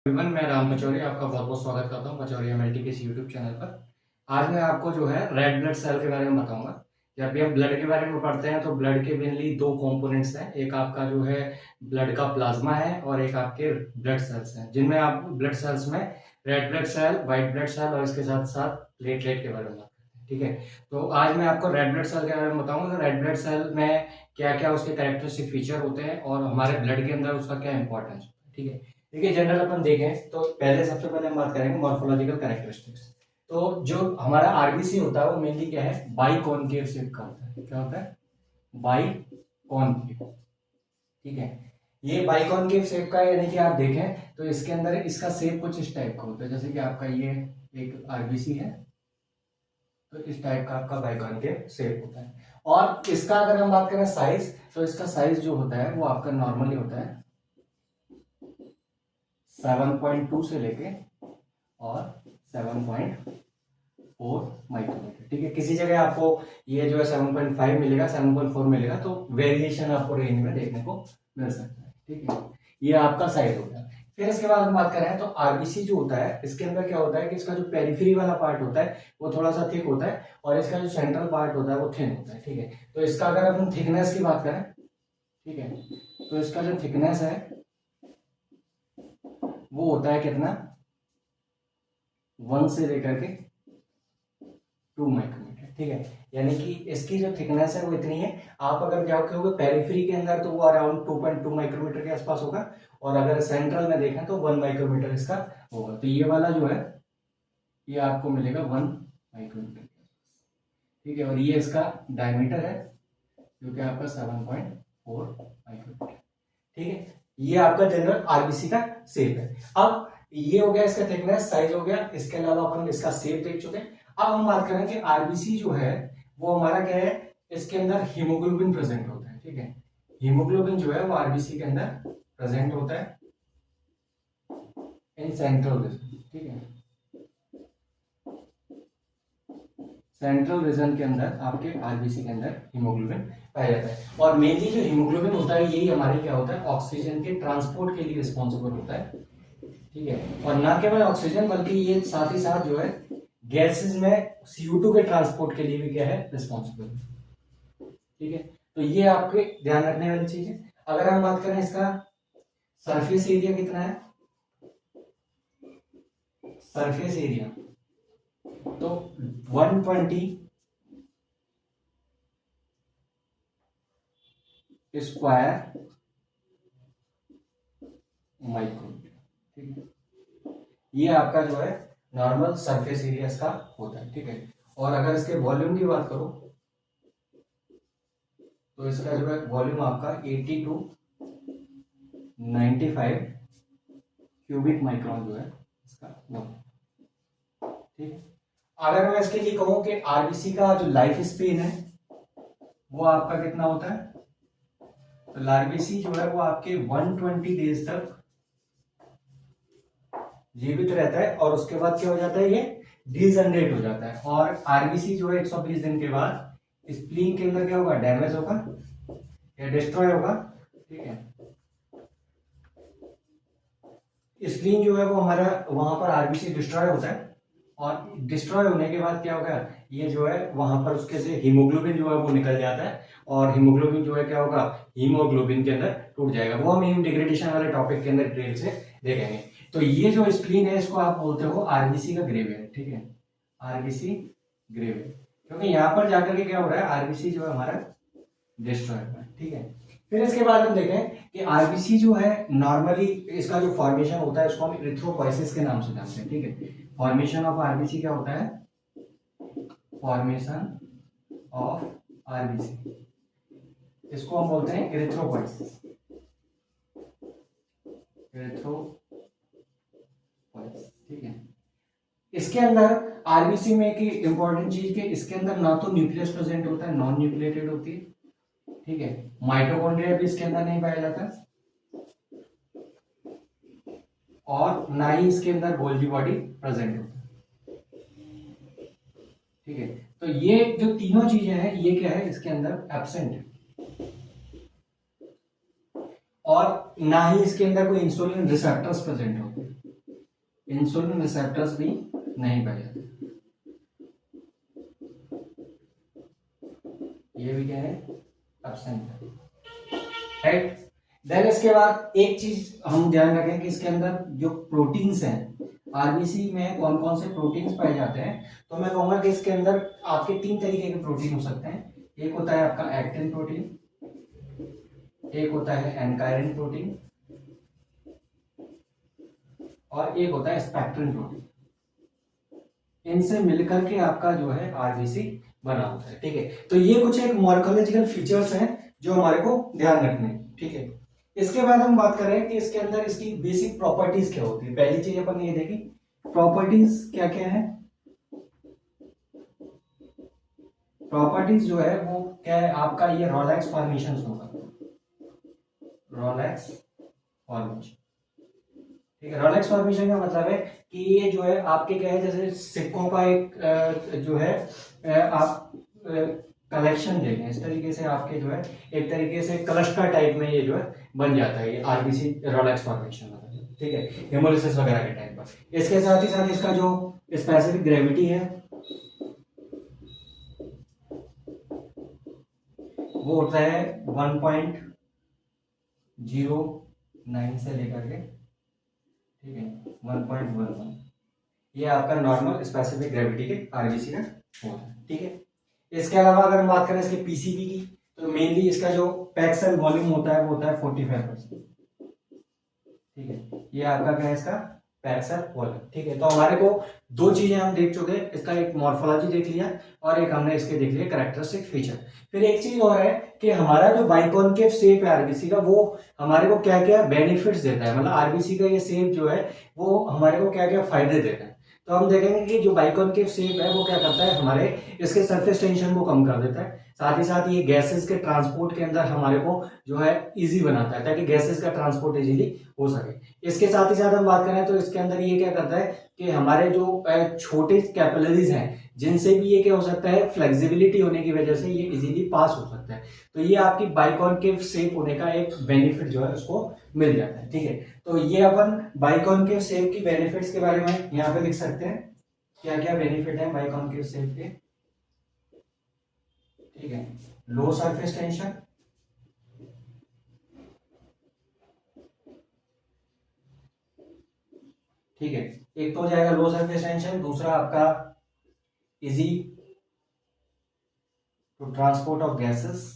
Everyone, मैं राम मचौरिया आपका बहुत बहुत स्वागत करता हूँ मचौरिया मल्टी के यूट्यूब चैनल पर। आज मैं आपको जो है रेड ब्लड सेल के बारे में बताऊंगा। जब भी हम ब्लड के बारे में पढ़ते हैं तो ब्लड के मेनली दो कंपोनेंट्स हैं। एक आपका जो है ब्लड का प्लाज्मा है और एक आपके ब्लड सेल्स हैं, जिनमें आप ब्लड सेल्स में red blood cell, white blood cell और इसके साथ साथ प्लेटलेट के बारे में बात करते हैं। ठीक है, तो आज मैं आपको रेड ब्लड सेल के बारे में बताऊंगा कि रेड ब्लड सेल में क्या क्या उसके कैरेक्टरिस्टिक फीचर होते हैं और हमारे ब्लड के अंदर उसका क्या इंपॉर्टेंस होता है। ठीक है, देखिए जनरल अपन देखें तो पहले सबसे पहले हम बात करेंगे मॉर्फोलॉजिकल कैरेक्टरिस्टिक्स। तो जो हमारा आरबीसी होता है वो मेनली क्या है, बाई कॉनकेव शेप का होता है। क्या होता है? By concave. ठीक है, ये बाई कॉनकेव शेप का, यानी कि आप देखें तो इसके अंदर इसका शेप कुछ इस टाइप का होता है, जैसे कि आपका ये एक आरबीसी है तो इस टाइप का आपका बाई कॉनकेव शेप होता है। और इसका अगर हम बात करें साइज, तो इसका साइज जो होता है वो आपका नॉर्मली होता है 7.2 से लेके और 7.4 माइक्रोमीटर। ठीक है, किसी जगह आपको ये जो है 7.5 मिलेगा, 7.4 मिलेगा, तो वेरिएशन आपको रेंज में देखने को मिल सकता है। ठीक है, ये आपका साइज हो गया। फिर इसके बाद हम बात करें तो आरबीसी जो होता है इसके अंदर क्या होता है कि इसका जो पेरिफेरी वाला पार्ट होता है वो थोड़ा सा थिक होता है और इसका जो सेंट्रल पार्ट होता है वो थिन होता है। ठीक है, तो इसका अगर अपन थिकनेस की बात करें, ठीक है, तो इसका जो थिकनेस है वो होता है कितना, 1 से लेकर के 2 माइक्रोमीटर। ठीक है, यानी कि इसकी जो थिकनेस है वो इतनी है। आप अगर जाओगे पेरिफेरी के अंदर तो वो अराउंड 2.2 माइक्रोमीटर के आसपास होगा, और अगर सेंट्रल में देखें तो 1 माइक्रोमीटर इसका होगा। तो ये वाला जो है ये आपको मिलेगा 1 माइक्रोमीटर के आसपास। ठीक है, और ये इसका डायमीटर है जो कि आपका 7.4 माइक्रोमीटर। ठीक है, ये आपका जनरल आरबीसी का शेप है। अब ये हो गया इसका थिकनेस, साइज हो गया, इसके अलावा अपन इसका शेप देख चुके हैं। अब हम बात करें कि आरबीसी जो है वो हमारा क्या है, इसके अंदर हीमोग्लोबिन प्रेजेंट होता है। ठीक है, हीमोग्लोबिन जो है वो आरबीसी के अंदर प्रेजेंट होता है इन सेंट्रल रीजन। ठीक है, सेंट्रल रीजन के अंदर आपके आरबीसी के अंदर हीमोग्लोबिन पाया जाता है। और मेनली जो हीमोग्लोबिन होता है यही हमारे क्या होता है, ऑक्सीजन के ट्रांसपोर्ट के लिए रिस्पॉन्सिबल होता है। ठीक है, और ना केवल ऑक्सीजन बल्कि ये साथ ही साथ जो है गैसेस में CO2 के ट्रांसपोर्ट के लिए भी क्या है, रिस्पॉन्सिबल। ठीक है, तो ये आपके ध्यान रखने वाली चीज है। अगर हम बात करें इसका सरफेस एरिया कितना है, सरफेस एरिया तो 120 स्क्वायर माइक्रोमीटर। ठीक है, ये आपका जो है नॉर्मल सरफेस एरिया इसका होता है। ठीक है, और अगर इसके वॉल्यूम की बात करो तो इसका जो है वॉल्यूम आपका 80 टू 95 क्यूबिक माइक्रोन जो है इसका वॉल्यूम। ठीक है, अगर मैं इसके लिए कहूं कि आरबीसी का जो लाइफ स्पेन है वो आपका कितना होता है, तो आरबीसी जो है वो आपके 120 डेज तक जीवित रहता है, और उसके बाद क्या हो जाता है, ये डिजनरेट हो जाता है। और आरबीसी जो है 120 दिन के बाद स्प्लीन के अंदर क्या होगा, डैमेज होगा या डिस्ट्रॉय होगा। ठीक है, स्प्लीन जो है वो हमारा वहां पर आरबीसी डिस्ट्रॉय होता है, और डिस्ट्रॉय होने के बाद क्या होगा, ये जो है वहां पर उसके से हीमोग्लोबिन जो है वो निकल जाता है, और हीमोग्लोबिन जो है क्या होगा, हीमोग्लोबिन के अंदर टूट जाएगा। वो हम हीम डिग्रेडेशन वाले टॉपिक के अंदर डिटेल से देखेंगे। तो ये जो स्प्लीन है इसको आप बोलते हो आरबीसी का ग्रेवयर्ड। ठीक है, आरबीसी ग्रेवयर्ड, क्योंकि यहां पर जाकर के क्या हो रहा है, आरबीसी जो है हमारा डिस्ट्रॉय हो रहा है। ठीक है, फिर इसके बाद हम देखें कि आरबीसी जो है नॉर्मली इसका जो फॉर्मेशन होता है उसको हम इरिथ्रोपोइसिस के नाम से जानते हैं। ठीक है, फॉर्मेशन ऑफ आरबीसी क्या होता है, फॉर्मेशन ऑफ आरबीसी, इसको हम बोलते हैं इरिथ्रोपोइसिस। इरिथ्रोपोइसिस। ठीक है, इसके अंदर आरबीसी में एक इंपॉर्टेंट चीज के इसके अंदर ना तो न्यूक्लियस प्रेजेंट होता है, नॉन न्यूक्लिएटेड होती है। ठीक है, माइटोकॉन्ड्रिया भी इसके अंदर नहीं पाया जाता, और ना ही इसके अंदर गोल्गी बॉडी प्रेजेंट होता है। ठीक है, तो ये जो तीनों चीजें हैं ये क्या है, इसके अंदर एब्सेंट है, और ना ही इसके अंदर कोई इंसुलिन रिसेप्टर्स प्रेजेंट होते हैं। इंसुलिन रिसेप्टर्स भी नहीं पाए जाते। ये भी क्या है, एब्सेंट है, राइट। देन इसके बाद एक चीज हम ध्यान रखें कि इसके अंदर जो प्रोटीन्स हैं, आरबीसी में कौन कौन से प्रोटीन्स पाए जाते हैं, तो मैं कहूंगा कि इसके अंदर आपके तीन तरीके के प्रोटीन हो सकते हैं। एक होता है आपका एक्टिन प्रोटीन, एक होता है एनकायरिन प्रोटीन, और एक होता है स्पेक्ट्रिन प्रोटीन। इनसे मिलकर के आपका जो है आरबीसी बना होता है, ठीक है। तो ये कुछ एक मॉर्फोलॉजिकल फीचर्स हैं जो हमारे को ध्यान रखने हैं, ठीक है। इसके बाद हम बात करें कि इसके अंदर इसकी बेसिक प्रॉपर्टीज क्या होती है। पहली चीज अपन ने ये देखी, प्रॉपर्टीज क्या क्या है। प्रॉपर्टीज जो है वो क्या है आपका, ये रोलेक्स फॉर्मेशन होगा, रोलेक्स फॉर्मेशन, ठीक है। रोलेक्स फॉर्मेशन का मतलब है कि ये जो है आपके क्या है, जैसे सिक्कों का एक जो है आप कलेक्शन देंगे, इस तरीके से आपके जो है एक तरीके से क्लस्टर टाइप में ये जो है बन जाता है, ये आरबीसी रोलेक्स फॉर्मेशन मतलब, ठीक है, हेमोलिसिस वगैरह के टाइम पर। इसके साथ ही साथ इसका जो स्पेसिफिक ग्रेविटी है वो होता है 1.09 से लेकर के, ठीक है, 1.11। ये आपका नॉर्मल स्पेसिफिक ग्रेविटी के आरबीसी का होता है, ठीक है। इसके अलावा अगर हम बात करें इसके पीसीबी की, तो मेनली इसका जो पैक सेल वॉल्यूम होता है वो होता है 45%, ठीक है। ये आपका क्या है इसका पैक सेल वॉल्यूम, ठीक है। तो हमारे को दो चीजें हम देख चुके हैं, इसका एक मॉर्फोलॉजी देख लिया और एक हमने इसके देख लिया कैरेक्टरिस्टिक फीचर। फिर एक चीज और है कि हमारा जो बाइकॉनकेव शेप है आरबीसी का, वो हमारे को क्या क्या बेनिफिट्स देता है, मतलब आरबीसी का ये शेप जो है वो हमारे को क्या क्या फायदे देता है। तो हम देखेंगे कि जो बाइकॉनकेव शेप है वो क्या करता है, हमारे इसके सरफेस टेंशन को कम कर देता है, साथ ही साथ ये गैसेस के ट्रांसपोर्ट के अंदर हमारे को जो है इजी बनाता है, ताकि गैसेस का ट्रांसपोर्ट इजीली हो सके। इसके साथ ही साथ हम बात करें तो इसके अंदर ये क्या करता है कि हमारे जो छोटे कैपिलरीज हैं जिनसे भी ये क्या हो सकता है, फ्लेक्सिबिलिटी होने की वजह से ये इजीली पास हो सकता है। तो ये आपकी बाइकॉनकेव शेप होने का एक बेनिफिट जो है उसको मिल जाता है, ठीक है। तो ये अपन बाइकॉनकेव शेप की बेनिफिट्स के बारे में यहाँ पे लिख सकते हैं, क्या क्या बेनिफिट है बाइकॉनकेव शेप के, ठीक है। लो सरफेस टेंशन, ठीक है, एक तो हो जाएगा लो सरफेस टेंशन, दूसरा आपका easy to transport of gases,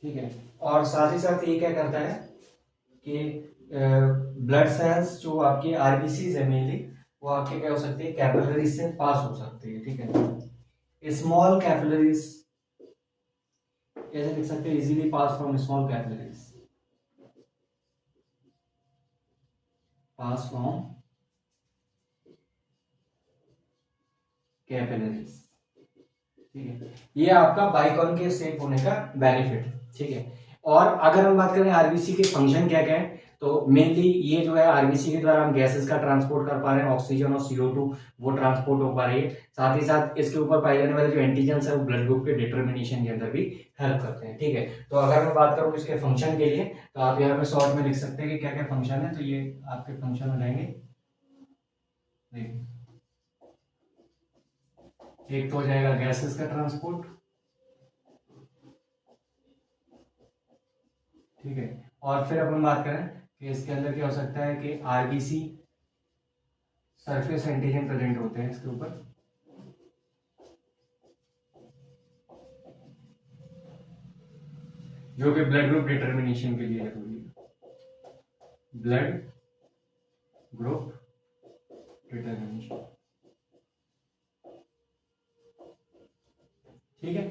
ठीक है। और साथ ही साथ ये क्या करता है कि ब्लड सेल्स जो आपके आरबीसी है मेनली, वो आपके क्या हो सकती है, कैपिलरीज से पास हो सकती है, ठीक है। स्मॉल कैपिलरीज कैसे लिख सकते हैं, easily pass from small capillaries, pass from capillaries, ठीक है। ये आपका बाइकॉनकेव शेप होने का बेनिफिट है, ठीक है। और अगर हम बात करें आरबीसी के फंक्शन क्या क्या है, तो मेनली ये जो है आरबीसी के द्वारा हम गैसेस का ट्रांसपोर्ट कर पा रहे हैं, ऑक्सीजन और CO2 वो ट्रांसपोर्ट हो पा रही है। साथ ही साथ इसके ऊपर पाए जाने वाले जो एंटीजन है वो ब्लड ग्रुप के डिटर्मिनेशन के अंदर भी हेल्प करते हैं, ठीक है। तो अगर मैं बात करूँ इसके फंक्शन के लिए, तो आप यहाँ पे शॉर्ट में लिख सकते हैं कि क्या क्या फंक्शन है। तो ये आपके फंक्शन हो जाएंगे, एक तो हो जाएगा गैसेस का ट्रांसपोर्ट, ठीक है। और फिर अपन बात करें कि इसके अंदर क्या हो सकता है कि आरबीसी सरफेस एंटीजन प्रेजेंट होते हैं इसके ऊपर, जो कि ब्लड ग्रुप डिटर्मिनेशन के लिए जरूरी है, ब्लड ग्रुप डिटर्मिनेशन, ठीक है।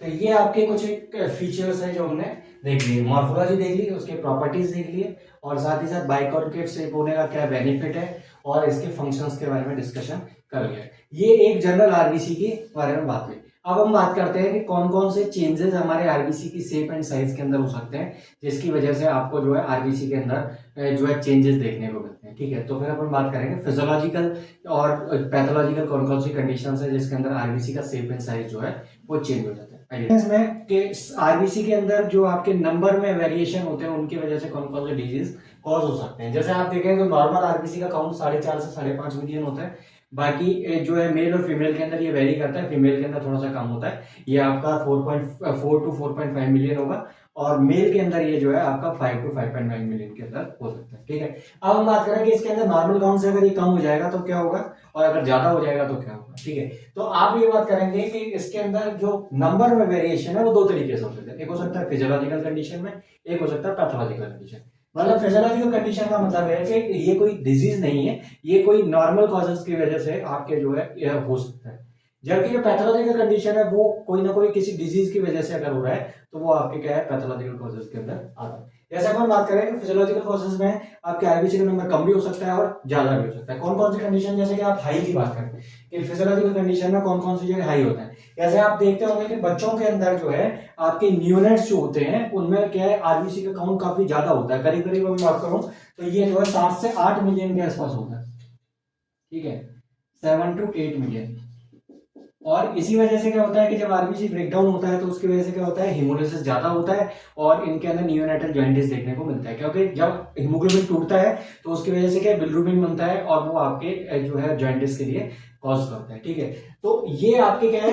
तो ये आपके कुछ एक फीचर्स है जो हमने देख लिए, मॉर्फोलॉजी देख ली, उसके प्रॉपर्टीज देख लिए, और साथ ही साथ बाइकॉनकेव शेप होने का क्या बेनिफिट है, और इसके फंक्शंस के बारे में डिस्कशन कर लिया। ये एक जनरल आरबीसी के बारे में बात हुई। अब हम बात करते हैं कि कौन कौन से चेंजेस हमारे आरबीसी की शेप एंड साइज के अंदर हो सकते हैं, जिसकी वजह से आपको जो है आरबीसी के अंदर जो है चेंजेस देखने को मिलते हैं, ठीक है। तो फिर अपन बात करेंगे फिजियोलॉजिकल और पैथोलॉजिकल कौन कौन सी कंडीशन है जिसके अंदर आरबीसी का शेप एंड साइज जो है वो चेंज हो जाता है। इसमें कि आरबीसी के अंदर जो आपके नंबर में वेरिएशन होते हैं उनकी वजह से कौन कौन से डिजीज कॉज हो सकते हैं। जैसे आप देखें तो नॉर्मल आरबीसी का काउंट 4.5 से 5.5 मिलियन होता है। बाकी जो है मेल और फीमेल के अंदर ये वेरी करता है, फीमेल के अंदर थोड़ा सा कम होता है, ये आपका 4.4 टू 4.5 मिलियन होगा, और मेल के अंदर ये जो है आपका 5 टू 5.9 मिलियन के अंदर हो सकता है। ठीक है, अब हम बात करें कि इसके अंदर नॉर्मल काउंट से अगर ये कम हो जाएगा तो क्या होगा, और अगर ज्यादा हो जाएगा तो क्या होगा। ठीक है, तो आप ये बात करेंगे कि इसके अंदर जो नंबर में वेरिएशन है वो दो तरीके से हो सकता है। एक हो सकता है फिजियोलॉजिकल कंडीशन में, एक हो सकता है पैथोलॉजिकल कंडीशन। मतलब फिजियोलॉजिकल कंडीशन का मतलब है कि ये कोई डिजीज नहीं है, ये कोई नॉर्मल कॉजेस की वजह से आपके जो है यह हो सकता है। जबकि जो पैथोलॉजिकल कंडीशन है वो कोई ना कोई किसी डिजीज की वजह से अगर हो रहा है तो वो आपके क्या है, पैथोलॉजिकल कॉजेस के अंदर आता है। जैसे हम बात करें कि फिजियोलॉजिकल कॉजेस में आपके आरबीसी का नंबर कम भी हो सकता है और ज्यादा भी हो सकता है। कौन कौन सी कंडीशन, जैसे कि आप हाई की बात करें कि फिजियोलॉजिकल कंडीशन में कौन कौन सी जगह हाई होता है। जैसे आप देखते होंगे कि बच्चों के अंदर जो है आपके न्यूनेट्स जो होते हैं उनमें क्या है, आरबीसी का काउंट काफी ज्यादा होता है। करीब करीब मैं बात करूं तो ये जो है 7 से 8 मिलियन के आसपास होता है। ठीक है, 7 टू 8 मिलियन। और इसी वजह से क्या होता है कि जब आरबीसी ब्रेकडाउन होता है तो उसकी वजह से क्या होता है, हीमोलिसिस ज्यादा होता है और इनके अंदर नियोनेटल जॉइंटिस देखने को मिलता है। क्योंकि जब हीमोग्लोबिन टूटता है तो उसकी वजह से क्या बिलिरुबिन बनता है और वो आपके जो है जॉइंटिस के लिए कॉज करता है। ठीक है, तो ये आपके क्या है,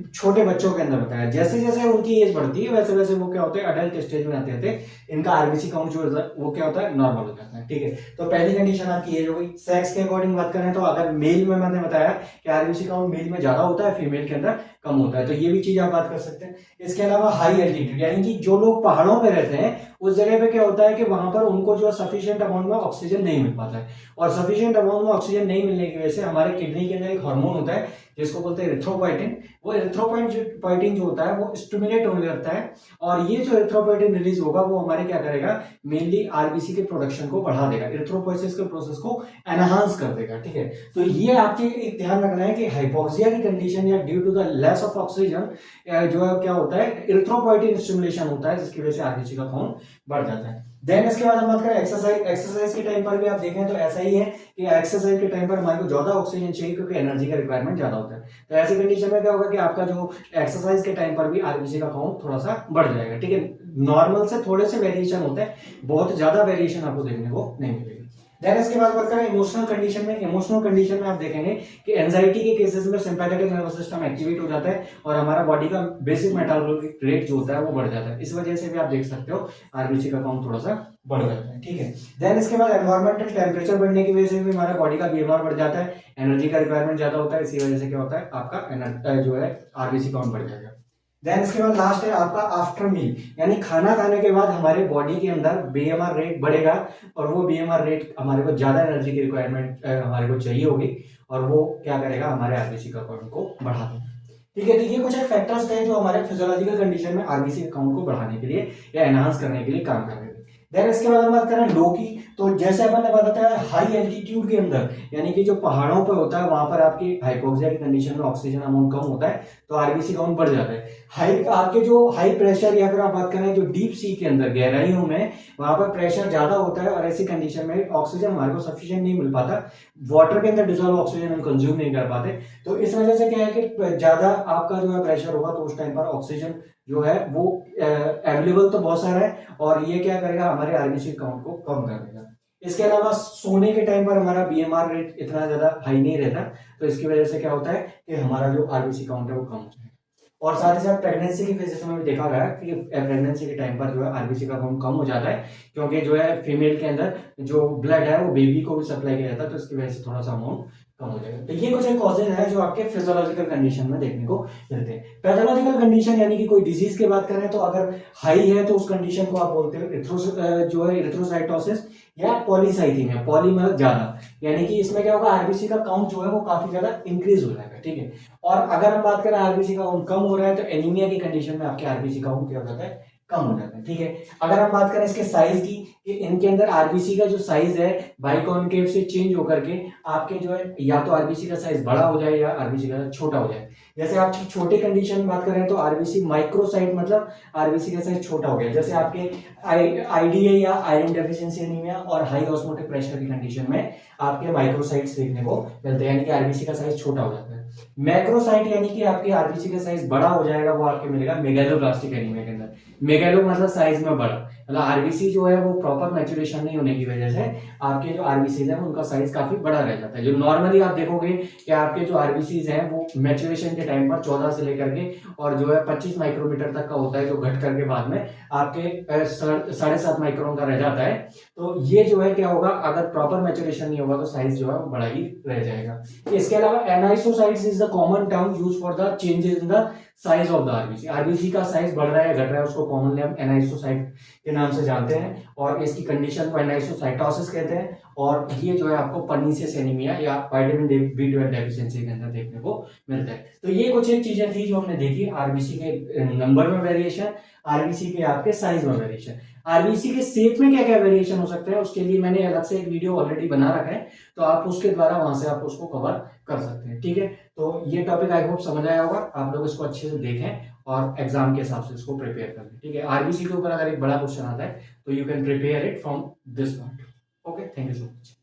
छोटे बच्चों के अंदर होता है। जैसे जैसे उनकी एज बढ़ती है वैसे वैसे वो क्या होते हैं, अडल्ट स्टेज में आते आते इनका आरबीसी काउंट जो होता है वो क्या होता है, नॉर्मल हो जाता है। ठीक है, तो पहली कंडीशन आपकी एज हो गई। सेक्स के अकॉर्डिंग बात करें तो अगर मेल में मैंने बताया कि आरबीसी काउंट मेल में ज्यादा होता है, फीमेल के अंदर कम होता है, तो ये भी चीज आप बात कर सकते हैं। इसके अलावा हाई एल्टीट्यूड, यानी कि जो लोग पहाड़ों पे रहते हैं उस जगह पे क्या होता है कि वहां पर उनको जो सफिशिएंट अमाउंट में ऑक्सीजन नहीं मिल पाता है, और सफिशिएंट अमाउंट में ऑक्सीजन नहीं मिलने की वजह से हमारे किडनी के अंदर एक हार्मोन होता है जिसको बोलते हैं एरिथ्रोपोइटिन। वो एरिथ्रोपोइटिन जो होता है वो स्टिमुलेट होने लगता है, और ये जो एरिथ्रोपोइटिन रिलीज होगा वो हमारे क्या करेगा, मेनली आरबीसी के प्रोडक्शन को बढ़ा देगा, एरिथ्रोपोइसिस के प्रोसेस को एनहांस कर देगा। ठीक है, तो ये आपके एक ध्यान रखना है कि हाइपोक्सिया की कंडीशन या due to the less of oxygen जो है क्या होता है, एरिथ्रोपोइटिन स्टिमुलेशन होता है जिसकी वजह से आरबीसी का काउंट बढ़ जाता है। देन इसके बाद हम बात करें एक्सरसाइज। एक्सरसाइज के टाइम पर भी आप देखें तो ऐसा ही है कि एक्सरसाइज के टाइम पर हमारे को ज्यादा ऑक्सीजन चाहिए क्योंकि एनर्जी का रिक्वायरमेंट ज्यादा होता है। तो ऐसी कंडीशन में क्या होगा कि आपका जो एक्सरसाइज के टाइम पर भी आरबीसी का काउंट थोड़ा सा बढ़ जाएगा। ठीक है, नॉर्मल से थोड़े से वेरिएशन होते हैं, बहुत ज्यादा वेरिएशन आपको देखने को नहीं मिलेगा। देन इसके बाद बात करें इमोशनल कंडीशन में। इमोशनल कंडीशन में आप देखेंगे कि एंजाइटी के केसेस में सिंपैथेटिक नर्वस सिस्टम एक्टिवेट हो जाता है और हमारा बॉडी का बेसिक मेटाबॉलिक रेट जो होता है वो बढ़ जाता है। इस वजह से भी आप देख सकते हो आरबीसी का काउंट थोड़ा सा बढ़ जाता है। ठीक है, देन इसके बाद एनवायरमेंटल टेम्परेचर बढ़ने की वजह से भी हमारा बॉडी का बीएमआर बढ़ जाता है, एनर्जी का रिक्वायरमेंट ज्यादा होता है, इसी वजह से क्या होता है आपका जो है आरबीसी काउंट बढ़ जाएगा। देन इसके बाद लास्ट है आपका आफ्टर मील, यानी खाना खाने के बाद हमारे बॉडी के अंदर बीएमआर रेट बढ़ेगा और वो बीएमआर रेट हमारे को ज्यादा एनर्जी की रिक्वायरमेंट हमारे को चाहिए होगी और वो क्या करेगा, हमारे आरबीसी का काउंट को बढ़ा देगा। ठीक है, तो ये कुछ एक फैक्टर्स थे जो हमारे फिजियोलॉजिकल कंडीशन में आरबीसी काउंट को बढ़ाने के लिए या एनहांस करने के लिए काम कर रहे थे। देन इसके बाद हम बात करें लो की, तो जैसे अपन ने बताया हाई एल्टीट्यूड के अंदर यानी कि जो पहाड़ों पर होता है वहां पर आपकी हाइपोक्सिया की कंडीशन में ऑक्सीजन अमाउंट कम होता है तो आरबीसी काउंट बढ़ जाता है। हाई आपके जो हाई प्रेशर या फिर आप बात करें जो डीप सी के अंदर गहराइयों में वहां पर प्रेशर ज्यादा होता है और ऐसी कंडीशन में ऑक्सीजन हमारे को सफिशिएंट नहीं मिल पाता, वाटर के अंदर डिजोल्व ऑक्सीजन हम कंज्यूम नहीं कर पाते, तो इस वजह से क्या है कि ज्यादा आपका जो है प्रेशर होगा तो उस टाइम पर ऑक्सीजन जो है वो अवेलेबल तो बहुत सारा है और ये क्या करेगा, हमारे आरबीसी काउंट को कम कर देगा। इसके अलावा सोने के टाइम पर हमारा बीएमआर रेट इतना ज्यादा हाई नहीं रहता, तो इसकी वजह से क्या होता है कि हमारा जो आरबीसी काउंट है वो कम हो जाएगा। और साथ ही साथ प्रेगनेंसी की फेजेस में भी देखा गया कि प्रेगनेंसी के टाइम पर जो है आरबीसी का काउंट कम हो जाता है क्योंकि जो है फीमेल के अंदर जो ब्लड है वो बेबी को भी सप्लाई किया जाता है, तो इसकी वजह से थोड़ा सा अमाउंट कम हो जाएगा। तो ये कुछ एक कॉजेज है जो आपके फिजियोलॉजिकल कंडीशन में देखने को मिलते हैं। पैथोलॉजिकल कंडीशन यानी कि कोई डिजीज की बात करें तो अगर हाई है तो उस कंडीशन को आप बोलते हो जो है एरिथ्रोसाइटोसिस या पॉलीसाइथीमिया। पॉली मतलब ज्यादा, यानी कि इसमें क्या होगा, आरबीसी का काउंट जो है वो काफी ज्यादा इंक्रीज हो जाएगा। ठीक है, और अगर हम बात करें आरबीसी का काउंट कम हो रहा है तो एनीमिया की कंडीशन में आपके आरबीसी काउंट क्या हो जाता है, कम हो जाता है। ठीक है, अगर हम बात करें इसके साइज की कि इनके अंदर आरबीसी का जो साइज है बाइकॉनकेव से चेंज होकर के आपके जो है या तो आरबीसी का साइज बड़ा हो जाए या आरबीसी का छोटा हो जाए। जैसे आप छोटे कंडीशन में बात करें तो आरबीसी माइक्रोसाइट मतलब आरबीसी का साइज छोटा हो गया, जैसे आपके आईडीए या आयरन डेफिशिएंसी एनीमिया और हाई ऑस्मोटिक प्रेशर की कंडीशन में आपके माइक्रोसाइट्स देखने को मिलते हैं, यानी कि आरबीसी का साइज छोटा हो जाता है। मैक्रोसाइट यानी कि आपके आरबीसी का साइज बड़ा हो जाएगा, वो आपके मिलेगा मेगालोब्लास्टिक एनीमिया के अंदर। मेगालो मतलब साइज में बड़ा, मतलब आरबीसी जो है वो प्रॉपर मैच्योरेशन नहीं होने की वजह से आपके जो आरबीसीज है उनका साइज काफी बड़ा रह जाता है। जो नॉर्मली आप देखोगे कि आपके जो आरबीसीज हैं वो मैच्योरेशन के टाइम पर 14 से लेकर के और जो है 25 माइक्रोमीटर तक का होता है, जो घट करके बाद में आपके 7.5 माइक्रोन का रह जाता है। तो ये जो है क्या होगा, अगर प्रॉपर मैच्योरेशन नहीं होगा तो साइज जो है वो बड़ा ही रह जाएगा। इसके अलावा anisocytosis is the common term use for the changes in the size of the RBC. RBC का साइज बढ़ रहा है घट रहा है उसको कॉमनली हम एनाइसोसाइट के नाम से जानते हैं, और इसकी कंडीशन को एनाइसोसाइटोसिस कहते हैं। और ये जो है आपको पर्नीशियस एनीमिया या विटामिन B12 डेफिशिएंसी के अंदर देखने को मिलता है। तो ये कुछ एक चीजें थी जो हमने देखी, आरबीसी के नंबर में वेरिएशन, आरबीसी के आपके साइज में वेरिएशन, आरबीसी के शेप में क्या क्या वेरिएशन हो सकते हैं उसके लिए मैंने अलग से एक वीडियो ऑलरेडी बना रखा है, तो आप उसके द्वारा वहां से आप उसको कवर कर सकते हैं। ठीक है, तो ये टॉपिक आई होप समझ आया होगा, आप लोग इसको अच्छे से देखें और एग्जाम के हिसाब से इसको प्रिपेयर करें। ठीक है, आरबीसी के ऊपर अगर एक बड़ा क्वेश्चन आता है तो you can prepare it from this point. Okay, thank you so much.